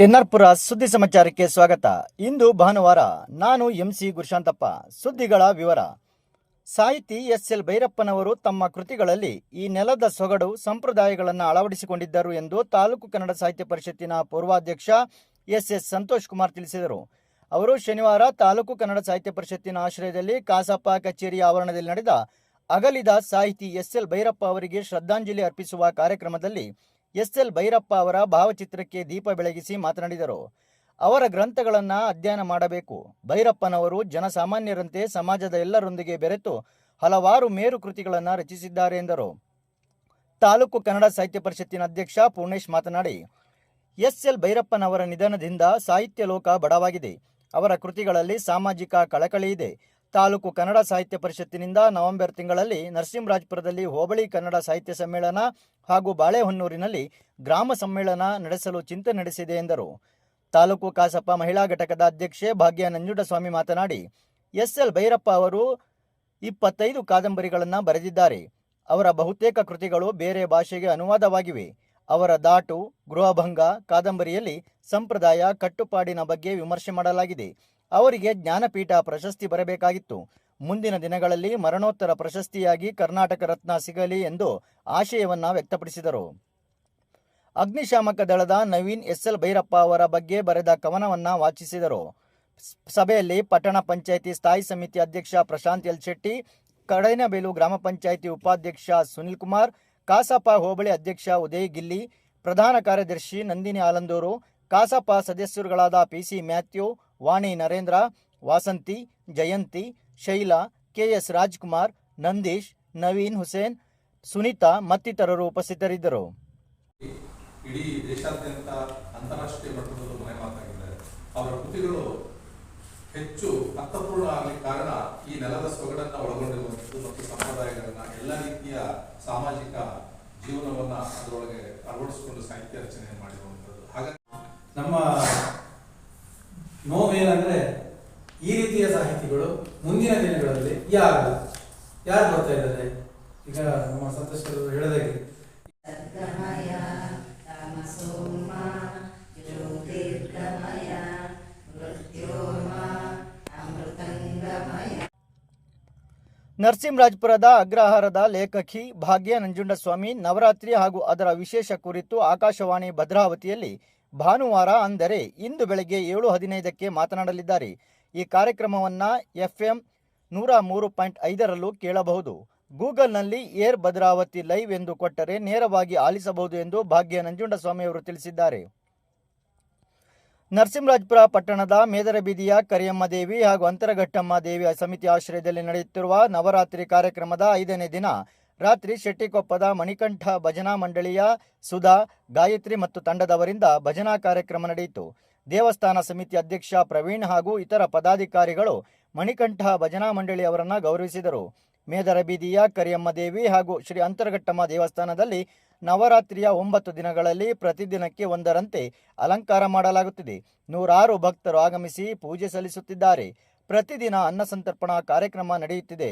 ಎನ್ಆರ್ಪುರ ಸುದ್ದಿ ಸಮಾಚಾರಕ್ಕೆ ಸ್ವಾಗತ. ಇಂದು ಭಾನುವಾರ. ನಾನು ಎಂಸಿ ಗುರುಶಾಂತಪ್ಪ. ಸುದ್ದಿಗಳ ವಿವರ. ಸಾಹಿತಿ ಎಸ್.ಎಲ್. ಭೈರಪ್ಪನವರು ತಮ್ಮ ಕೃತಿಗಳಲ್ಲಿ ಈ ನೆಲದ ಸೊಗಡು ಸಂಪ್ರದಾಯಗಳನ್ನು ಅಳವಡಿಸಿಕೊಂಡಿದ್ದರು ಎಂದು ತಾಲೂಕು ಕನ್ನಡ ಸಾಹಿತ್ಯ ಪರಿಷತ್ತಿನ ಪೂರ್ವಾಧ್ಯಕ್ಷ ಎಸ್. ಸಂತೋಷ್ ಕುಮಾರ್ ತಿಳಿಸಿದರು. ಅವರು ಶನಿವಾರ ತಾಲೂಕು ಕನ್ನಡ ಸಾಹಿತ್ಯ ಪರಿಷತ್ತಿನ ಆಶ್ರಯದಲ್ಲಿ ಕಸಾಪ ಕಚೇರಿಯ ಆವರಣದಲ್ಲಿ ನಡೆದ ಅಗಲಿದ ಸಾಹಿತಿ ಎಸ್.ಎಲ್. ಭೈರಪ್ಪ ಅವರಿಗೆ ಶ್ರದ್ಧಾಂಜಲಿ ಅರ್ಪಿಸುವ ಕಾರ್ಯಕ್ರಮದಲ್ಲಿ ಎಸ್.ಎಲ್. ಭೈರಪ್ಪ ಅವರ ಭಾವಚಿತ್ರಕ್ಕೆ ದೀಪ ಬೆಳಗಿಸಿ ಮಾತನಾಡಿದರು. ಅವರ ಗ್ರಂಥಗಳನ್ನು ಅಧ್ಯಯನ ಮಾಡಬೇಕು. ಭೈರಪ್ಪನವರು ಜನಸಾಮಾನ್ಯರಂತೆ ಸಮಾಜದ ಎಲ್ಲರೊಂದಿಗೆ ಬೆರೆತು ಹಲವಾರು ಮೇರು ಕೃತಿಗಳನ್ನು ರಚಿಸಿದ್ದಾರೆ ಎಂದರು. ತಾಲೂಕು ಕನ್ನಡ ಸಾಹಿತ್ಯ ಪರಿಷತ್ತಿನ ಅಧ್ಯಕ್ಷ ಪೂರ್ಣೇಶ್ ಮಾತನಾಡಿ, ಎಸ್.ಎಲ್. ಭೈರಪ್ಪನವರ ನಿಧನದಿಂದ ಸಾಹಿತ್ಯ ಲೋಕ ಬಡವಾಗಿದೆ. ಅವರ ಕೃತಿಗಳಲ್ಲಿ ಸಾಮಾಜಿಕ ಕಳಕಳಿ ಇದೆ. ತಾಲೂಕು ಕನ್ನಡ ಸಾಹಿತ್ಯ ಪರಿಷತ್ತಿನಿಂದ ನವೆಂಬರ್ ತಿಂಗಳಲ್ಲಿ ನರಸಿಂಹರಾಜಪುರದಲ್ಲಿ ಹೋಬಳಿ ಕನ್ನಡ ಸಾಹಿತ್ಯ ಸಮ್ಮೇಳನ ಹಾಗೂ ಬಾಳೆಹೊನ್ನೂರಿನಲ್ಲಿ ಗ್ರಾಮ ಸಮ್ಮೇಳನ ನಡೆಸಲು ಚಿಂತನೆ ನಡೆಸಿದೆ ಎಂದರು. ತಾಲೂಕು ಕಸಾಪ ಮಹಿಳಾ ಘಟಕದ ಅಧ್ಯಕ್ಷೆ ಭಾಗ್ಯ ನಂಜುಂಡಸ್ವಾಮಿ ಮಾತನಾಡಿ, ಎಸ್.ಎಲ್. ಭೈರಪ್ಪ ಅವರು 25 ಕಾದಂಬರಿಗಳನ್ನು ಬರೆದಿದ್ದಾರೆ. ಅವರ ಬಹುತೇಕ ಕೃತಿಗಳು ಬೇರೆ ಭಾಷೆಗೆ ಅನುವಾದವಾಗಿವೆ. ಅವರ ದಾಟು, ಗೃಹಭಂಗ ಕಾದಂಬರಿಯಲ್ಲಿ ಸಂಪ್ರದಾಯ ಕಟ್ಟುಪಾಡಿನ ಬಗ್ಗೆ ವಿಮರ್ಶೆ ಮಾಡಲಾಗಿದೆ. ಅವರಿಗೆ ಜ್ಞಾನಪೀಠ ಪ್ರಶಸ್ತಿ ಬರಬೇಕಾಗಿತ್ತು. ಮುಂದಿನ ದಿನಗಳಲ್ಲಿ ಮರಣೋತ್ತರ ಪ್ರಶಸ್ತಿಯಾಗಿ ಕರ್ನಾಟಕ ರತ್ನ ಸಿಗಲಿ ಎಂದು ಆಶಯವನ್ನು ವ್ಯಕ್ತಪಡಿಸಿದರು. ಅಗ್ನಿಶಾಮಕ ದಳದ ನವೀನ್ ಎಸ್.ಎಲ್. ಭೈರಪ್ಪ ಅವರ ಬಗ್ಗೆ ಬರೆದ ಕವನವನ್ನು ವಾಚಿಸಿದರು. ಸಭೆಯಲ್ಲಿ ಪಟ್ಟಣ ಪಂಚಾಯಿತಿ ಸ್ಥಾಯಿ ಸಮಿತಿ ಅಧ್ಯಕ್ಷ ಪ್ರಶಾಂತ್ ಎಲ್ ಶೆಟ್ಟಿ, ಕಡೈನಬೇಲು ಗ್ರಾಮ ಪಂಚಾಯಿತಿ ಉಪಾಧ್ಯಕ್ಷ ಸುನಿಲ್ ಕುಮಾರ್, ಕಸಾಪ ಹೋಬಳಿ ಅಧ್ಯಕ್ಷ ಉದಯ್ ಗಿಲ್ಲಿ, ಪ್ರಧಾನ ಕಾರ್ಯದರ್ಶಿ ನಂದಿನಿ ಆಲಂದೂರು, ಕಸಾಪ ಸದಸ್ಯರುಗಳಾದ ಪಿಸಿ ಮ್ಯಾಥ್ಯೂ, ವಾಣಿ ನರೇಂದ್ರ, ವಾಸಂತಿ, ಜಯಂತಿ, ಶೈಲಾ, ಕೆಎಸ್ ರಾಜ್ಕುಮಾರ್, ನಂದೀಶ್, ನವೀನ್ ಹುಸೇನ್, ಸುನೀತಾ ಮತ್ತಿತರರು ಉಪಸ್ಥಿತರಿದ್ದರು. ಇಡೀ ದೇಶಾದ್ಯಂತ ಅಂತಾರಾಷ್ಟ್ರೀಯ ಮಟ್ಟದಲ್ಲೂ ಮನೆ ಮಾತಾಗಿದ್ದಾರೆ. ಅವರ ಕೃತಿಗಳು ಹೆಚ್ಚು ಅರ್ಥಪೂರ್ಣ ಆಗಲಿಕ್ಕೆ ಕಾರಣ ಈ ನೆಲದ ಸೊಗಡನ್ನು ಒಳಗೊಂಡಿರುವಂಥದ್ದು ಮತ್ತು ಸಂಪ್ರದಾಯಗಳನ್ನ ಎಲ್ಲ ರೀತಿಯ ಸಾಮಾಜಿಕ ಜೀವನವನ್ನ ಅದರೊಳಗೆ ಅಳವಡಿಸಿಕೊಂಡು ಸಾಹಿತ್ಯ ರಚನೆ ಮಾಡಿರುವಂಥದ್ದು. ಹಾಗಾಗಿ ನಮ್ಮ ನೋವೇನಂದ್ರೆ ಈ ರೀತಿಯ ಸಾಹಿತಿಗಳು ಮುಂದಿನ ದಿನಗಳಲ್ಲಿ ಯಾರು ಬರ್ತಾ ಇದ್ದಾರೆ. ಈಗ ನಮ್ಮ ಸದಸ್ಯರು ಹೇಳಿದಾಗೆ ನರಸಿಂಹರಾಜಪುರದ ಅಗ್ರಹಾರದ ಲೇಖಕಿ ಭಾಗ್ಯ ನಂಜುಂಡಸ್ವಾಮಿ ನವರಾತ್ರಿ ಹಾಗೂ ಅದರ ವಿಶೇಷ ಕುರಿತು ಆಕಾಶವಾಣಿ ಭದ್ರಾವತಿಯಲ್ಲಿ ಭಾನುವಾರ ಅಂದರೆ ಇಂದು ಬೆಳಗ್ಗೆ 7:15ಕ್ಕೆ ಮಾತನಾಡಲಿದ್ದಾರೆ. ಈ ಕಾರ್ಯಕ್ರಮವನ್ನು FM 103.5ರಲ್ಲೂ ಕೇಳಬಹುದು. ಗೂಗಲ್ನಲ್ಲಿ ಏರ್ ಭದ್ರಾವತಿ ಲೈವ್ ಎಂದು ಕೊಟ್ಟರೆ ನೇರವಾಗಿ ಆಲಿಸಬಹುದು ಎಂದು ಭಾಗ್ಯ ನಂಜುಂಡಸ್ವಾಮಿ ಅವರು ತಿಳಿಸಿದ್ದಾರೆ. ನರಸಿಂಹರಾಜಪುರ ಪಟ್ಟಣದ ಮೇದರಬೀದಿಯ ಕರಿಯಮ್ಮ ದೇವಿ ಹಾಗೂ ಅಂತರಘಟ್ಟಮ್ಮ ದೇವಿ ಸಮಿತಿ ಆಶ್ರಯದಲ್ಲಿ ನಡೆಯುತ್ತಿರುವ ನವರಾತ್ರಿ ಕಾರ್ಯಕ್ರಮದ 5ನೇ ದಿನ ರಾತ್ರಿ ಶೆಟ್ಟಿಕೊಪ್ಪದ ಮಣಿಕಂಠ ಭಜನಾ ಮಂಡಳಿಯ ಸುಧಾ, ಗಾಯತ್ರಿ ಮತ್ತು ತಂಡದವರಿಂದ ಭಜನಾ ಕಾರ್ಯಕ್ರಮ ನಡೆಯಿತು. ದೇವಸ್ಥಾನ ಸಮಿತಿ ಅಧ್ಯಕ್ಷ ಪ್ರವೀಣ್ ಹಾಗೂ ಇತರ ಪದಾಧಿಕಾರಿಗಳು ಮಣಿಕಂಠ ಭಜನಾ ಮಂಡಳಿಯವರನ್ನು ಗೌರವಿಸಿದರು. ಮೇದರಬೀದಿಯ ಕರಿಯಮ್ಮ ದೇವಿ ಹಾಗೂ ಶ್ರೀ ಅಂತರಘಟ್ಟಮ್ಮ ದೇವಸ್ಥಾನದಲ್ಲಿ ನವರಾತ್ರಿಯ 9 ದಿನಗಳಲ್ಲಿ ಪ್ರತಿದಿನಕ್ಕೆ ಒಂದರಂತೆ ಅಲಂಕಾರ ಮಾಡಲಾಗುತ್ತಿದೆ. 106 ಭಕ್ತರು ಆಗಮಿಸಿ ಪೂಜೆ ಸಲ್ಲಿಸುತ್ತಿದ್ದಾರೆ. ಪ್ರತಿದಿನ ಅನ್ನಸಂತರ್ಪಣಾ ಕಾರ್ಯಕ್ರಮ ನಡೆಯುತ್ತಿದೆ.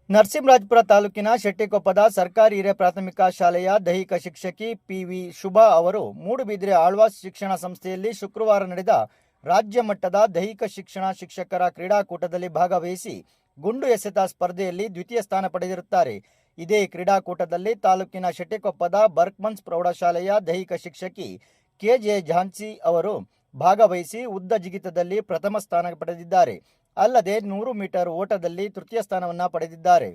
ನರಸಿಂಹರಾಜಪುರ ತಾಲೂಕಿನ ಶೆಟ್ಟಿಕೊಪ್ಪದ ಸರ್ಕಾರಿ ಹಿರಿಯ ಪ್ರಾಥಮಿಕ ಶಾಲೆಯ ದೈಹಿಕ ಶಿಕ್ಷಕಿ ಪಿ.ವಿ. ಶುಭಾ ಅವರು ಮೂಡುಬಿದಿರೆ ಆಳ್ವಾಸ್ ಶಿಕ್ಷಣ ಸಂಸ್ಥೆಯಲ್ಲಿ ಶುಕ್ರವಾರ ನಡೆದ ರಾಜ್ಯ ಮಟ್ಟದ ದೈಹಿಕ ಶಿಕ್ಷಣ ಶಿಕ್ಷಕರ ಕ್ರೀಡಾಕೂಟದಲ್ಲಿ ಭಾಗವಹಿಸಿ ಗುಂಡು ಎಸೆತ ಸ್ಪರ್ಧೆಯಲ್ಲಿ ದ್ವಿತೀಯ ಸ್ಥಾನ ಪಡೆದಿರುತ್ತಾರೆ. ಇದೇ ಕ್ರೀಡಾಕೂಟದಲ್ಲಿ ತಾಲೂಕಿನ ಶೆಟ್ಟಿಕೊಪ್ಪದ ಬರ್ಕ್ಮನ್ಸ್ ಪ್ರೌಢಶಾಲೆಯ ದೈಹಿಕ ಶಿಕ್ಷಕಿ ಕೆ.ಜೆ. ಝಾನ್ಸಿ ಅವರು ಭಾಗವಹಿಸಿ ಉದ್ದ ಜಿಗಿತದಲ್ಲಿ ಪ್ರಥಮ ಸ್ಥಾನ ಪಡೆದಿದ್ದಾರೆ. ಅಲ್ಲದೆ 100 ಮೀಟರ್ ಓಟದಲ್ಲಿ ತೃತೀಯ ಸ್ಥಾನವನ್ನು ಪಡೆದಿದ್ದಾರೆ.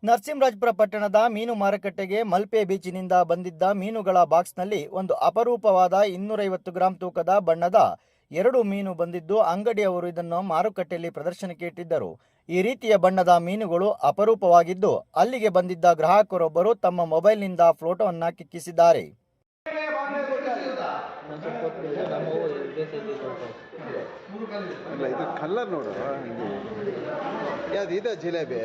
ನರಸಿಂಹರಾಜಪುರ ಪಟ್ಟಣದ ಮೀನು ಮಾರುಕಟ್ಟೆಗೆ ಮಲ್ಪೆ ಬೀಚಿನಿಂದ ಬಂದಿದ್ದ ಮೀನುಗಳ ಬಾಕ್ಸ್ನಲ್ಲಿ ಒಂದು ಅಪರೂಪವಾದ 250 ಗ್ರಾಂ ತೂಕದ ಬಣ್ಣದ 2 ಮೀನು ಬಂದಿದ್ದು ಅಂಗಡಿಯವರು ಇದನ್ನು ಮಾರುಕಟ್ಟೆಯಲ್ಲಿ ಪ್ರದರ್ಶನಕ್ಕೆ ಇಟ್ಟಿದ್ದರು. ಈ ರೀತಿಯ ಬಣ್ಣದ ಮೀನುಗಳು ಅಪರೂಪವಾಗಿದ್ದು ಅಲ್ಲಿಗೆ ಬಂದಿದ್ದ ಗ್ರಾಹಕರೊಬ್ಬರು ತಮ್ಮ ಮೊಬೈಲ್ನಿಂದ ಫೋಟೋವನ್ನು ಕ್ಲಿಕ್ಕಿಸಿದ್ದಾರೆ. ಅಲ್ಲ ಇದು ಕಲರ್ ನೋಡು ಹಂಗೆ ಯಾವ್ದು ಇದೆ ಜಿಲೇಬಿ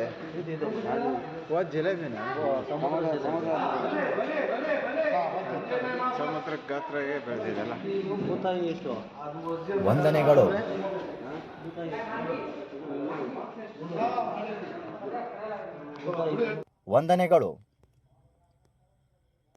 ಜಿಲೇಬಿನ ಸಮುದ್ರ ಗಾತ್ರಗೆ ಬೆಳೆದಿದೆಲ್ಲ. ವಂದನೆಗಳು. ವಂದನೆಗಳು.